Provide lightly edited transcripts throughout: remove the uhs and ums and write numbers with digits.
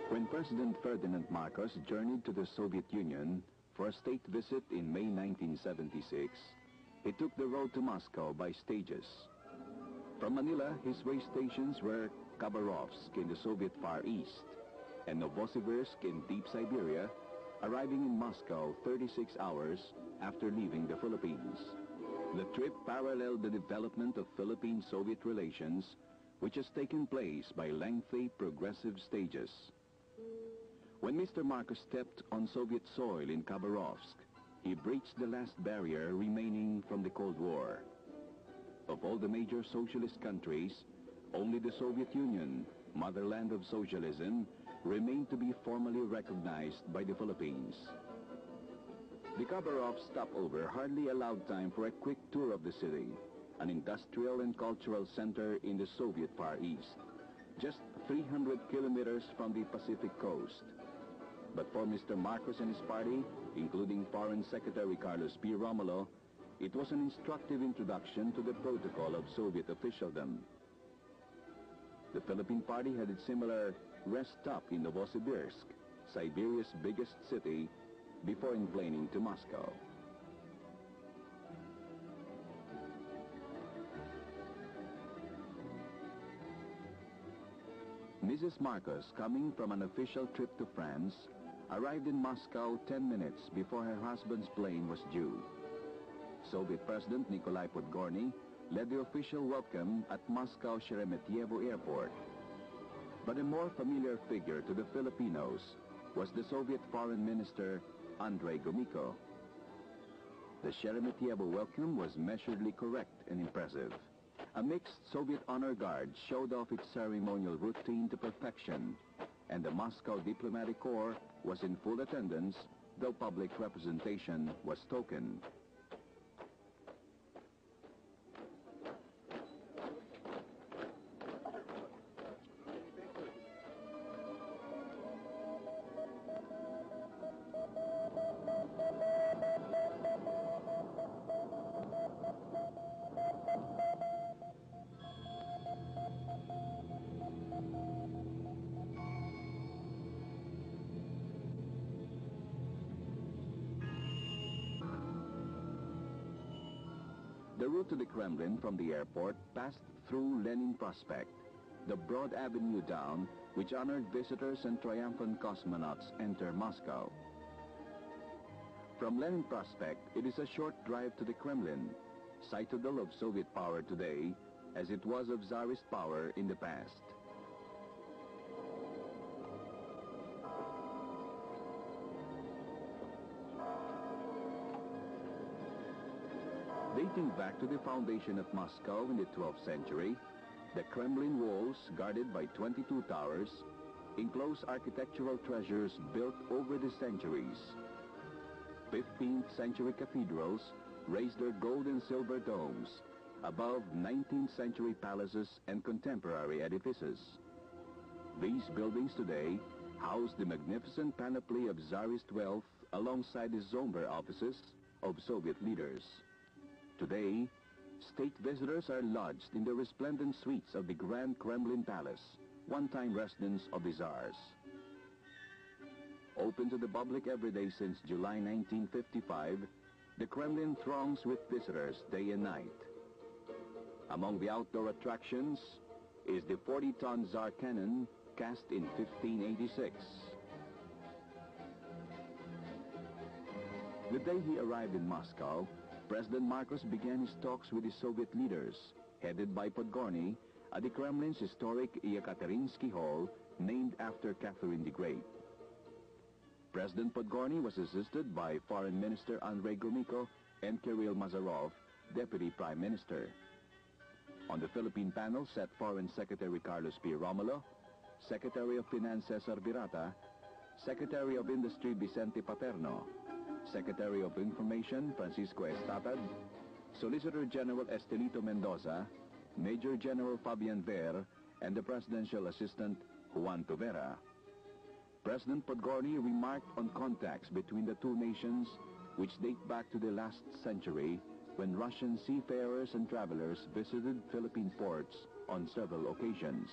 When President Ferdinand Marcos journeyed to the Soviet Union for a state visit in May 1976, he took the road to Moscow by stages. From Manila, his way stations were Khabarovsk in the Soviet Far East and Novosibirsk in deep Siberia, arriving in Moscow 36 hours after leaving the Philippines. The trip paralleled the development of Philippine-Soviet relations, which has taken place by lengthy progressive stages. When Mr. Marcos stepped on Soviet soil in Khabarovsk, he breached the last barrier remaining from the Cold War. Of all the major socialist countries, only the Soviet Union, motherland of socialism, remained to be formally recognized by the Philippines. The Khabarovsk stopover hardly allowed time for a quick tour of the city, an industrial and cultural center in the Soviet Far East, just 300 kilometers from the Pacific coast. But for Mr. Marcos and his party, including Foreign Secretary Carlos P. Romulo, it was an instructive introduction to the protocol of Soviet officialdom. The Philippine party had its similar rest stop in Novosibirsk, Siberia's biggest city, before enplaning to Moscow. Mrs. Marcos, coming from an official trip to France, arrived in Moscow 10 minutes before her husband's plane was due. Soviet President Nikolai Podgorny led the official welcome at Moscow Sheremetyevo Airport. But a more familiar figure to the Filipinos was the Soviet Foreign Minister Andrei Gromyko. The Sheremetyevo welcome was measuredly correct and impressive. A mixed Soviet honor guard showed off its ceremonial routine to perfection, and the Moscow Diplomatic Corps was in full attendance, though public representation was token. The route to the Kremlin from the airport passed through Lenin Prospect, the broad avenue down which honored visitors and triumphant cosmonauts enter Moscow. From Lenin Prospect, it is a short drive to the Kremlin, citadel of Soviet power today, as it was of Tsarist power in the past. Dating back to the foundation of Moscow in the 12th century, the Kremlin walls, guarded by 22 towers, enclose architectural treasures built over the centuries. 15th century cathedrals raise their gold and silver domes above 19th century palaces and contemporary edifices. These buildings today house the magnificent panoply of Tsarist wealth alongside the somber offices of Soviet leaders. Today, state visitors are lodged in the resplendent suites of the Grand Kremlin Palace, one-time residence of the Tsars. Open to the public every day since July 1955, the Kremlin throngs with visitors day and night. Among the outdoor attractions is the 40-ton Tsar cannon cast in 1586. The day he arrived in Moscow, President Marcos began his talks with the Soviet leaders, headed by Podgorny, at the Kremlin's historic Yekaterinsky Hall, named after Catherine the Great. President Podgorny was assisted by Foreign Minister Andrei Gromyko and Kirill Mazarov, Deputy Prime Minister. On the Philippine panel sat Foreign Secretary Carlos P. Romulo, Secretary of Finance Cesar Virata, Secretary of Industry Vicente Paterno, Secretary of Information Francisco Estatad, Solicitor General Estelito Mendoza, Major General Fabian Ver, and the Presidential Assistant Juan Tovera. President Podgorny remarked on contacts between the two nations which date back to the last century when Russian seafarers and travelers visited Philippine ports on several occasions.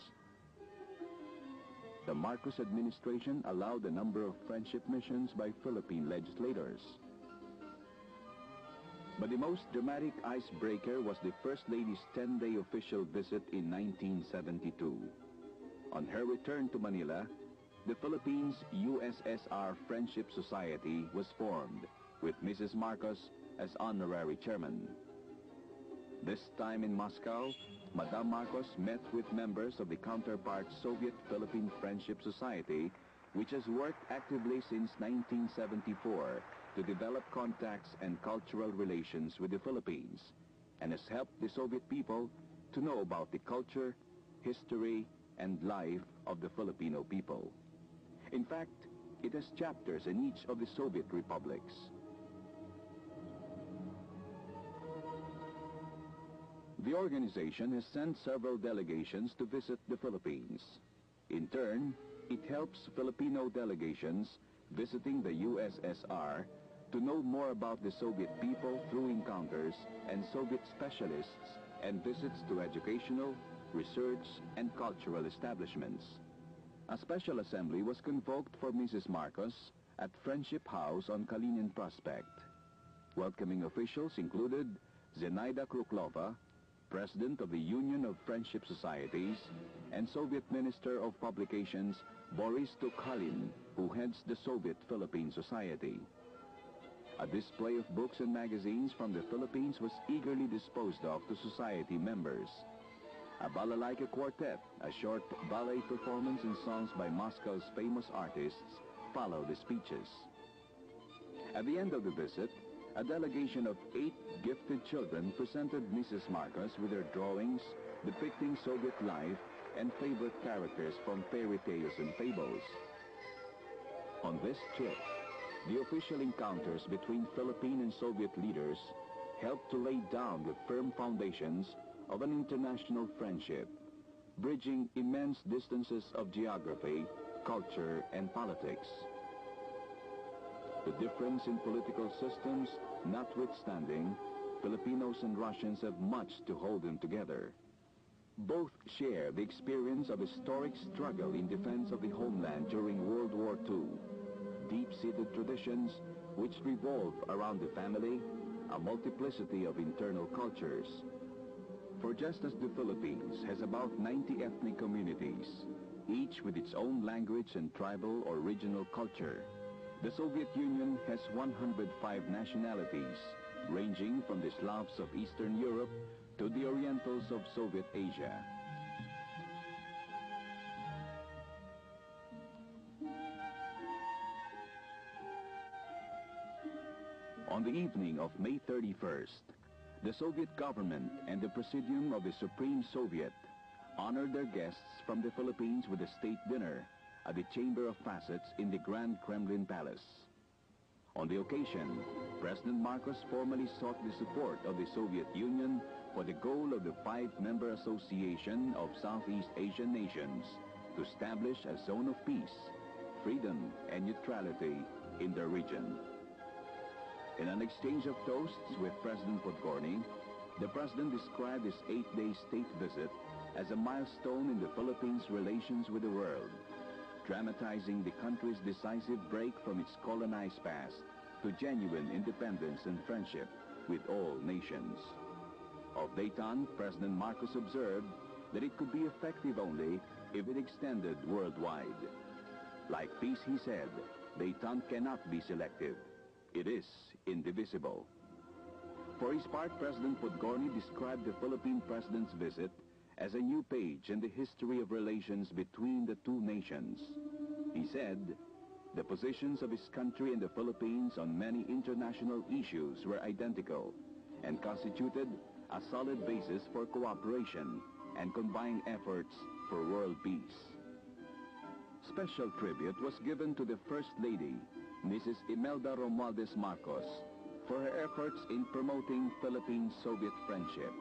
the Marcos administration allowed a number of friendship missions by Philippine legislators. But the most dramatic icebreaker was the First Lady's 10-day official visit in 1972. On her return to Manila, the Philippines USSR Friendship Society was formed, with Mrs. Marcos as honorary chairman. This time in Moscow, Madame Marcos met with members of the counterpart Soviet-Philippine Friendship Society, which has worked actively since 1974 to develop contacts and cultural relations with the Philippines, and has helped the Soviet people to know about the culture, history, and life of the Filipino people. In fact, it has chapters in each of the Soviet republics. The organization has sent several delegations to visit the Philippines. In turn, it helps Filipino delegations visiting the USSR to know more about the Soviet people through encounters and Soviet specialists and visits to educational, research, and cultural establishments. A special assembly was convoked for Mrs. Marcos at Friendship House on Kalinin Prospect. Welcoming officials included Zenaida Kruklova, President of the Union of Friendship Societies, and Soviet Minister of Publications Boris Tukhalin, who heads the Soviet Philippine Society. A display of books and magazines from the Philippines was eagerly disposed of to society members. A balalaika quartet, a short ballet performance and songs by Moscow's famous artists, followed the speeches. At the end of the visit, a delegation of 8 gifted children presented Mrs. Marcos with their drawings depicting Soviet life and favorite characters from fairy tales and fables. On this trip, the official encounters between Philippine and Soviet leaders helped to lay down the firm foundations of an international friendship, bridging immense distances of geography, culture, and politics. The difference in political systems notwithstanding, Filipinos and Russians have much to hold them together. Both share the experience of historic struggle in defense of the homeland during World War II, deep-seated traditions which revolve around the family, a multiplicity of internal cultures. For just as the Philippines has about 90 ethnic communities, each with its own language and tribal or regional culture, the Soviet Union has 105 nationalities, ranging from the Slavs of Eastern Europe to the Orientals of Soviet Asia. On the evening of May 31st, the Soviet government and the Presidium of the Supreme Soviet honored their guests from the Philippines with a state dinner at the Chamber of Facets in the Grand Kremlin Palace. On the occasion, President Marcos formally sought the support of the Soviet Union for the goal of the 5-member Association of Southeast Asian Nations to establish a zone of peace, freedom, and neutrality in the region. In an exchange of toasts with President Podgorny, the President described his 8-day state visit as a milestone in the Philippines' relations with the world, dramatizing the country's decisive break from its colonized past to genuine independence and friendship with all nations. Of Dayton, President Marcos observed that it could be effective only if it extended worldwide. Like peace, he said, Dayton cannot be selective. It is indivisible. For his part, President Podgorny described the Philippine President's visit as a new page in the history of relations between the two nations. He said, the positions of his country and the Philippines on many international issues were identical and constituted a solid basis for cooperation and combined efforts for world peace. Special tribute was given to the First Lady, Mrs. Imelda Romualdez Marcos, for her efforts in promoting Philippine-Soviet friendship.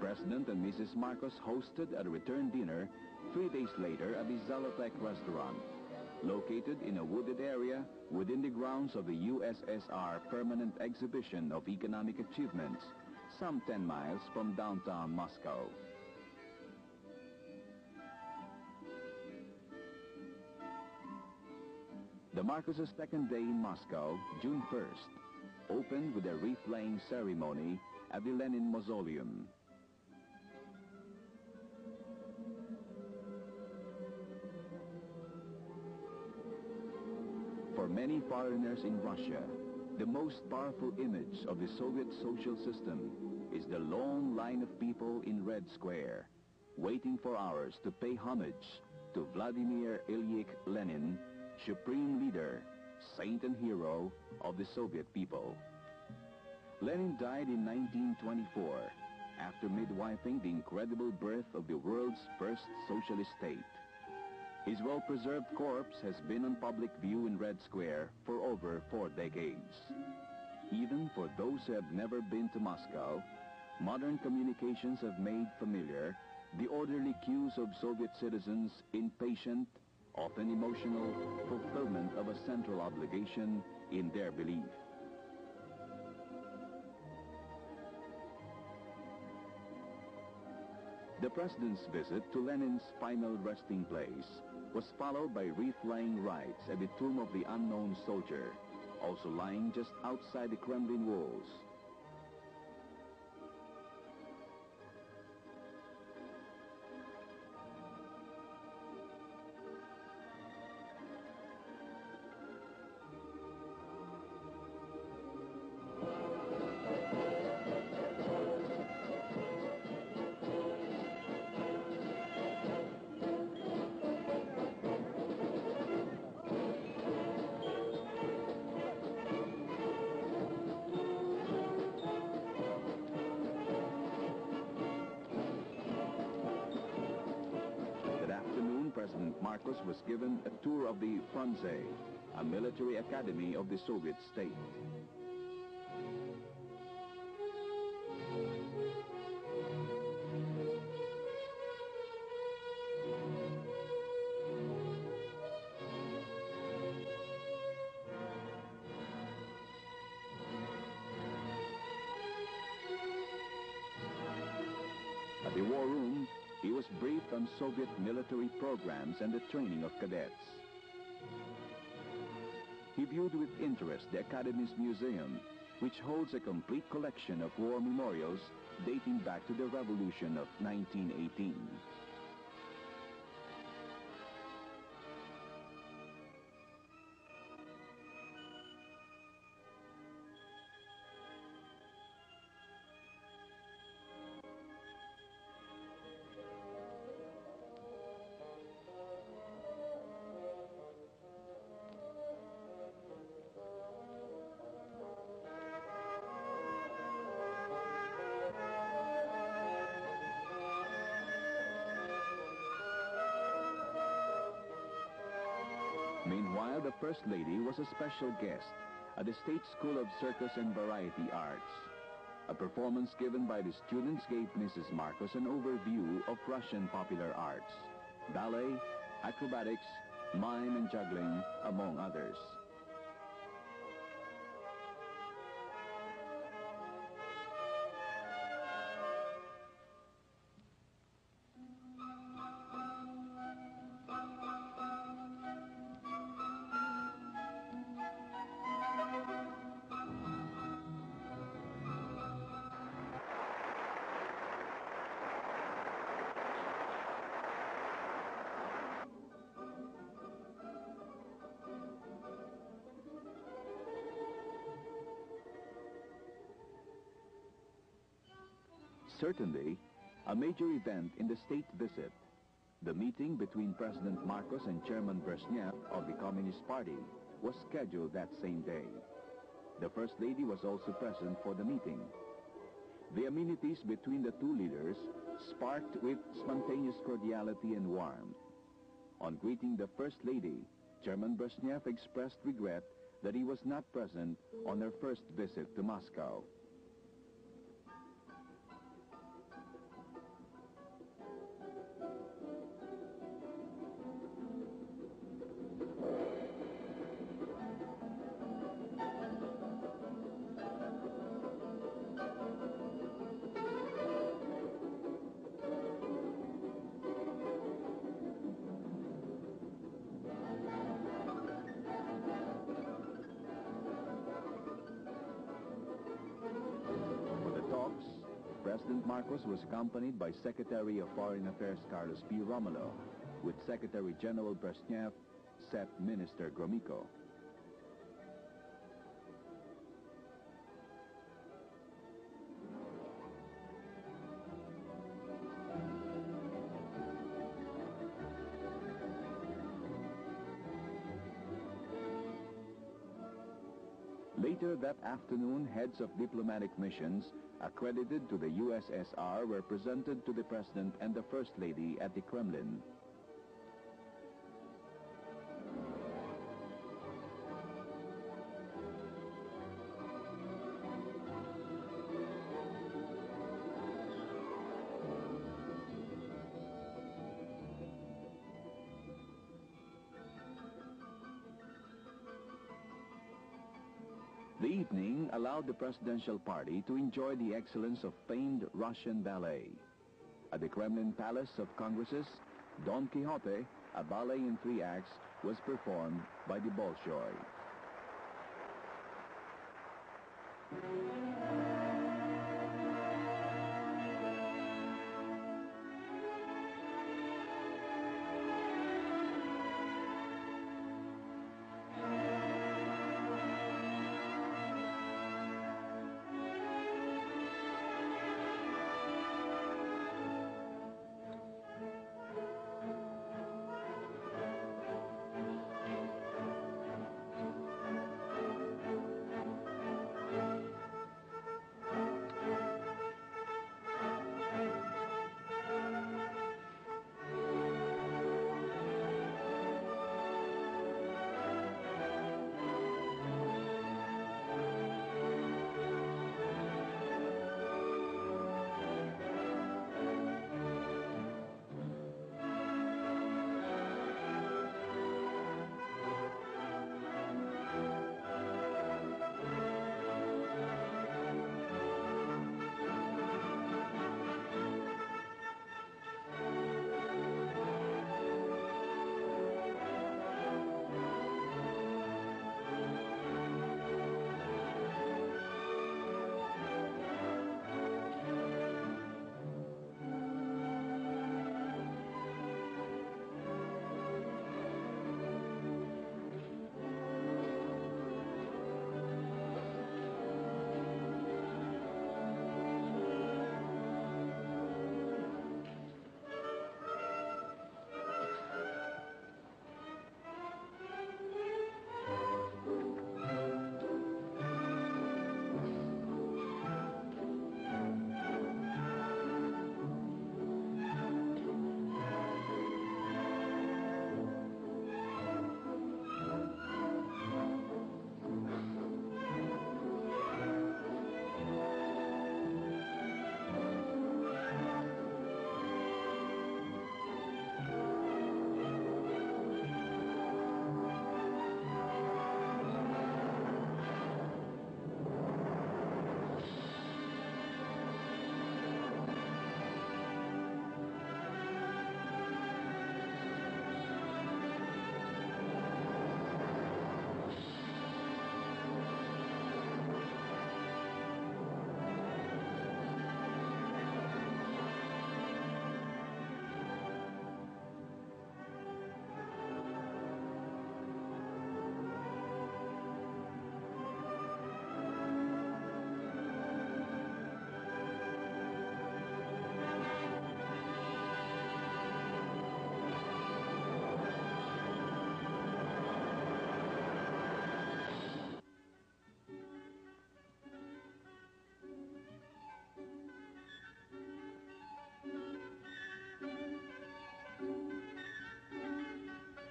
President and Mrs. Marcos hosted a return dinner 3 days later at the Zalotech restaurant, located in a wooded area within the grounds of the USSR Permanent Exhibition of Economic Achievements, some 10 miles from downtown Moscow. The Marcoses' second day in Moscow, June 1st, opened with a wreath-laying ceremony at the Lenin Mausoleum. For many foreigners in Russia, the most powerful image of the Soviet social system is the long line of people in Red Square, waiting for hours to pay homage to Vladimir Ilyich Lenin, supreme leader, saint and hero of the Soviet people. Lenin died in 1924 after midwifing the incredible birth of the world's first socialist state. His well-preserved corpse has been on public view in Red Square for over 4 decades. Even for those who have never been to Moscow, modern communications have made familiar the orderly queues of Soviet citizens in patient, often emotional, fulfillment of a central obligation in their belief. The president's visit to Lenin's final resting place was followed by wreath-laying rites at the tomb of the unknown soldier, also lying just outside the Kremlin walls. President Marcos was given a tour of the Frunze, a military academy of the Soviet state. At the war room, he was briefed on Soviet military programs and the training of cadets. He viewed with interest the Academy's museum, which holds a complete collection of war memorials dating back to the Revolution of 1918. Meanwhile, the First Lady was a special guest at the State School of Circus and Variety Arts. A performance given by the students gave Mrs. Marcos an overview of Russian popular arts, ballet, acrobatics, mime and juggling, among others. Certainly, a major event in the state visit, the meeting between President Marcos and Chairman Brezhnev of the Communist Party, was scheduled that same day. The First Lady was also present for the meeting. The amenities between the two leaders sparked with spontaneous cordiality and warmth. On greeting the First Lady, Chairman Brezhnev expressed regret that he was not present on her first visit to Moscow. President Marcos was accompanied by Secretary of Foreign Affairs Carlos P. Romulo, with Secretary General Brezhnev, SEP Minister Gromyko. Later that afternoon, heads of diplomatic missions accredited to the USSR were presented to the President and the First Lady at the Kremlin. The evening allowed the presidential party to enjoy the excellence of famed Russian ballet. At the Kremlin Palace of Congresses, Don Quixote, a ballet in 3 acts, was performed by the Bolshoi.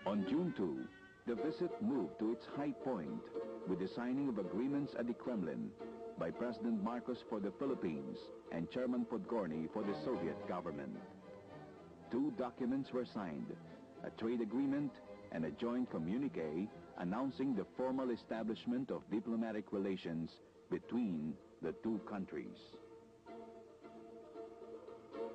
On June 2, the visit moved to its high point with the signing of agreements at the Kremlin by President Marcos for the Philippines and Chairman Podgorny for the Soviet government. 2 documents were signed, a trade agreement and a joint communique announcing the formal establishment of diplomatic relations between the 2 countries.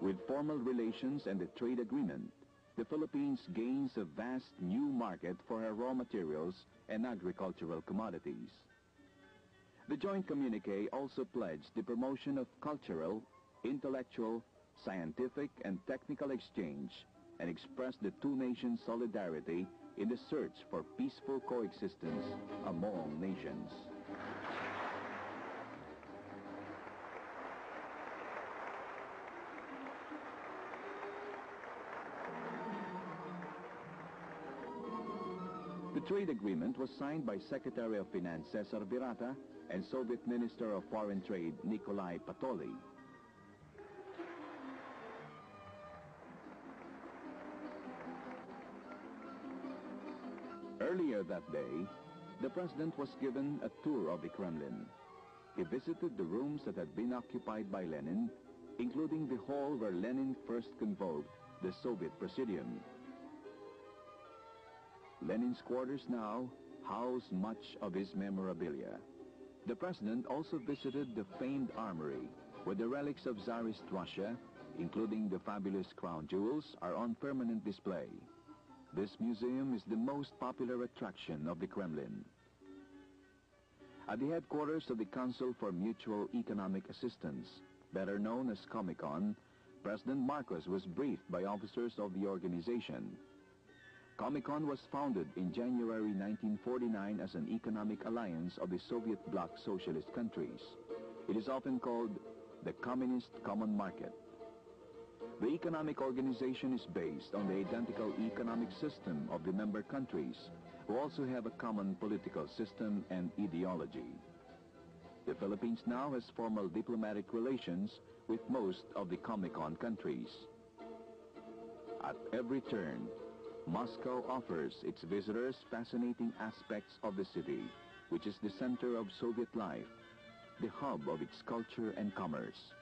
With formal relations and the trade agreement, the Philippines gains a vast new market for her raw materials and agricultural commodities. The joint communique also pledged the promotion of cultural, intellectual, scientific, and technical exchange, and expressed the two nations' solidarity in the search for peaceful coexistence among nations. The trade agreement was signed by Secretary of Finance Cesar Virata and Soviet Minister of Foreign Trade Nikolai Patoli. Earlier that day, the president was given a tour of the Kremlin. He visited the rooms that had been occupied by Lenin, including the hall where Lenin first convoked the Soviet Presidium. Lenin's quarters now house much of his memorabilia. The president also visited the famed armory, where the relics of Tsarist Russia, including the fabulous crown jewels, are on permanent display. This museum is the most popular attraction of the Kremlin. At the headquarters of the Council for Mutual Economic Assistance, better known as Comecon, President Marcos was briefed by officers of the organization. Comecon was founded in January 1949 as an economic alliance of the Soviet bloc socialist countries. It is often called the Communist Common Market. The economic organization is based on the identical economic system of the member countries, who also have a common political system and ideology. The Philippines now has formal diplomatic relations with most of the Comecon countries. At every turn, Moscow offers its visitors fascinating aspects of the city, which is the center of Soviet life, the hub of its culture and commerce.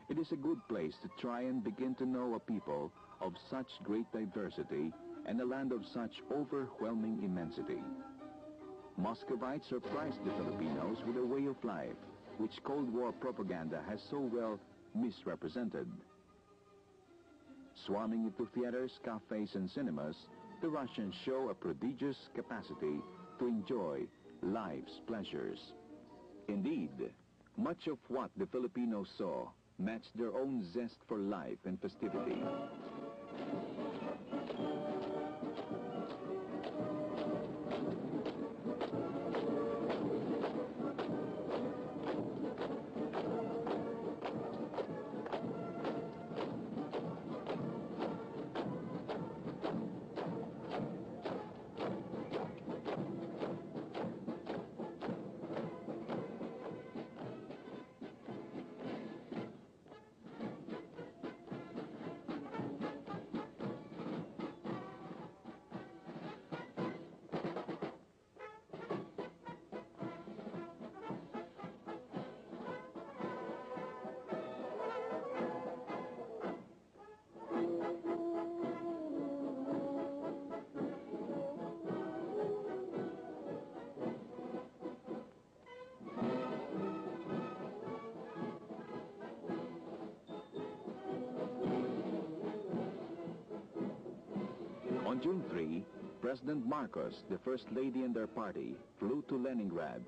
It is a good place to try and begin to know a people of such great diversity and a land of such overwhelming immensity. Muscovites surprised the Filipinos with a way of life which Cold War propaganda has so well misrepresented. Swarming into theaters, cafes, and cinemas, the Russians show a prodigious capacity to enjoy life's pleasures. Indeed, much of what the Filipinos saw matched their own zest for life and festivity. On June 3, President Marcos, the First Lady and their party, flew to Leningrad,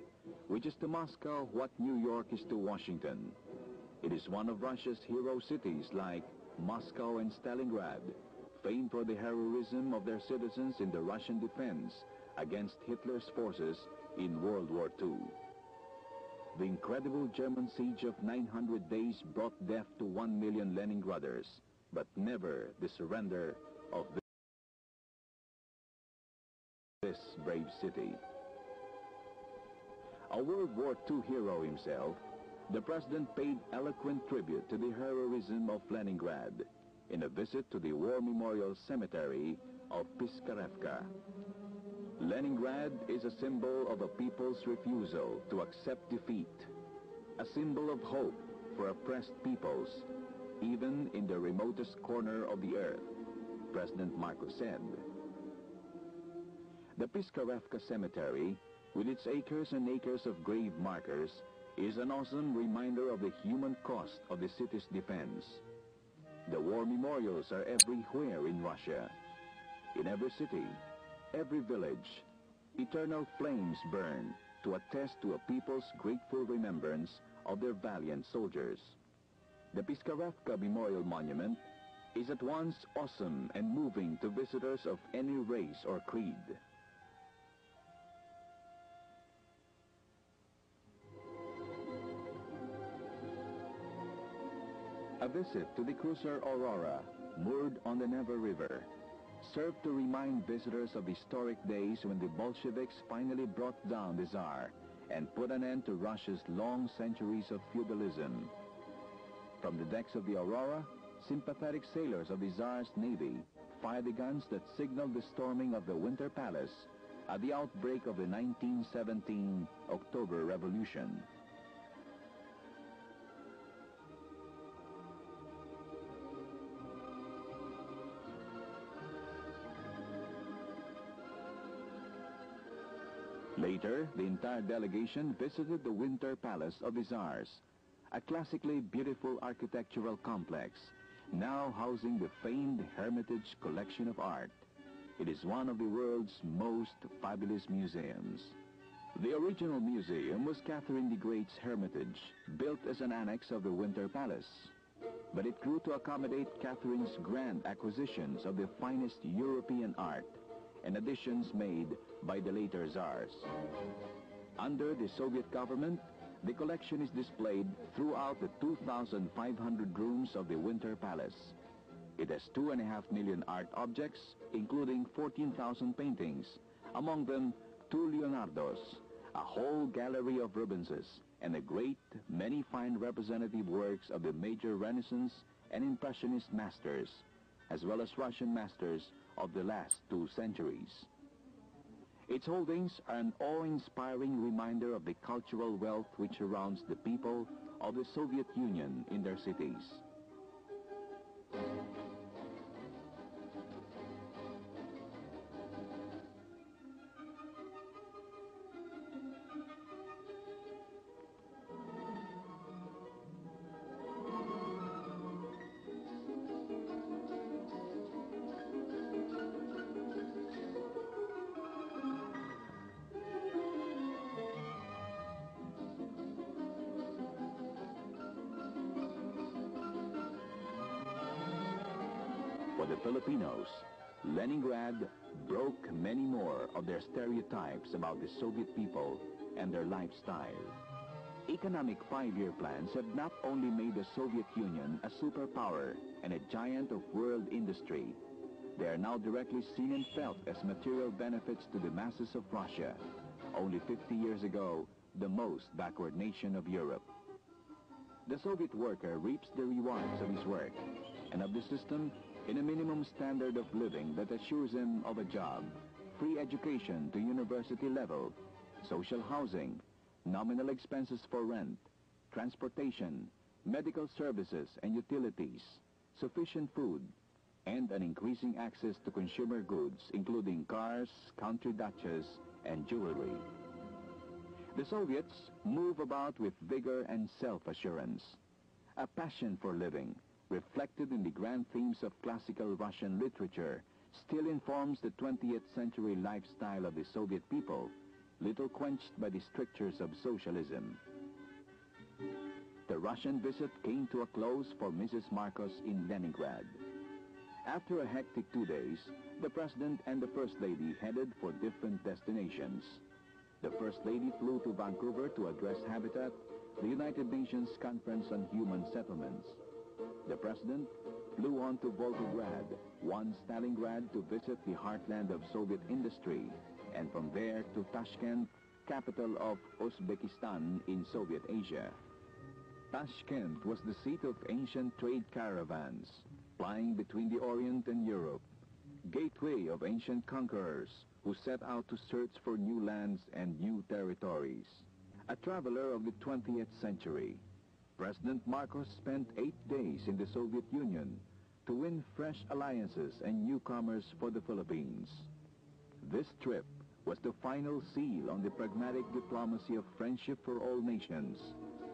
which is to Moscow what New York is to Washington. It is one of Russia's hero cities like Moscow and Stalingrad, famed for the heroism of their citizens in the Russian defense against Hitler's forces in World War II. The incredible German siege of 900 days brought death to 1 million Leningraders, but never the surrender of this brave city. A World War II hero himself, the president paid eloquent tribute to the heroism of Leningrad in a visit to the War Memorial Cemetery of Piskarevka. Leningrad is a symbol of a people's refusal to accept defeat, a symbol of hope for oppressed peoples, even in the remotest corner of the earth, President Marcos said. The Piskarevka Cemetery, with its acres and acres of grave markers, is an awesome reminder of the human cost of the city's defense. The war memorials are everywhere in Russia. In every city, every village, eternal flames burn to attest to a people's grateful remembrance of their valiant soldiers. The Piskarevka Memorial Monument is at once awesome and moving to visitors of any race or creed. A visit to the cruiser Aurora, moored on the Neva River, served to remind visitors of the historic days when the Bolsheviks finally brought down the Tsar and put an end to Russia's long centuries of feudalism. From the decks of the Aurora, sympathetic sailors of the Tsar's navy fired the guns that signaled the storming of the Winter Palace at the outbreak of the 1917 October Revolution. Later, the entire delegation visited the Winter Palace of the Tsars, a classically beautiful architectural complex, now housing the famed Hermitage collection of art. It is one of the world's most fabulous museums. The original museum was Catherine the Great's Hermitage, built as an annex of the Winter Palace. But it grew to accommodate Catherine's grand acquisitions of the finest European art and additions made by the later Tsars. Under the Soviet government, the collection is displayed throughout the 2,500 rooms of the Winter Palace. It has 2.5 million art objects, including 14,000 paintings, among them 2 Leonardos, a whole gallery of Rubenses, and a great many fine representative works of the major Renaissance and Impressionist masters, as well as Russian masters of the last 2 centuries. Its holdings are an awe-inspiring reminder of the cultural wealth which surrounds the people of the Soviet Union in their cities. For the Filipinos, Leningrad broke many more of their stereotypes about the Soviet people and their lifestyle. Economic 5-year plans have not only made the Soviet Union a superpower and a giant of world industry, they are now directly seen and felt as material benefits to the masses of Russia, only 50 years ago, the most backward nation of Europe. The Soviet worker reaps the rewards of his work and of the system in a minimum standard of living that assures him of a job, free education to university level, social housing, nominal expenses for rent, transportation, medical services and utilities, sufficient food, and an increasing access to consumer goods, including cars, country duchess, and jewelry. The Soviets move about with vigor and self-assurance, a passion for living, reflected in the grand themes of classical Russian literature, still informs the 20th century lifestyle of the Soviet people, little quenched by the strictures of socialism. The Russian visit came to a close for Mrs. Marcos in Leningrad. After a hectic 2 days, the President and the First Lady headed for different destinations. The First Lady flew to Vancouver to address Habitat, the United Nations Conference on Human Settlements. The President flew on to Volgograd, once Stalingrad, to visit the heartland of Soviet industry, and from there to Tashkent, capital of Uzbekistan in Soviet Asia. Tashkent was the seat of ancient trade caravans, plying between the Orient and Europe, gateway of ancient conquerors who set out to search for new lands and new territories. A traveler of the 20th century, President Marcos spent 8 days in the Soviet Union to win fresh alliances and newcomers for the Philippines. This trip was the final seal on the pragmatic diplomacy of friendship for all nations,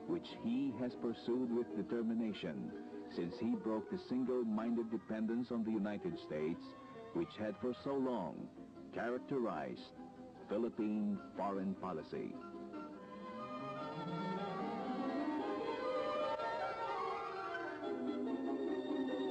which he has pursued with determination since he broke the single-minded dependence on the United States, which had for so long characterized Philippine foreign policy.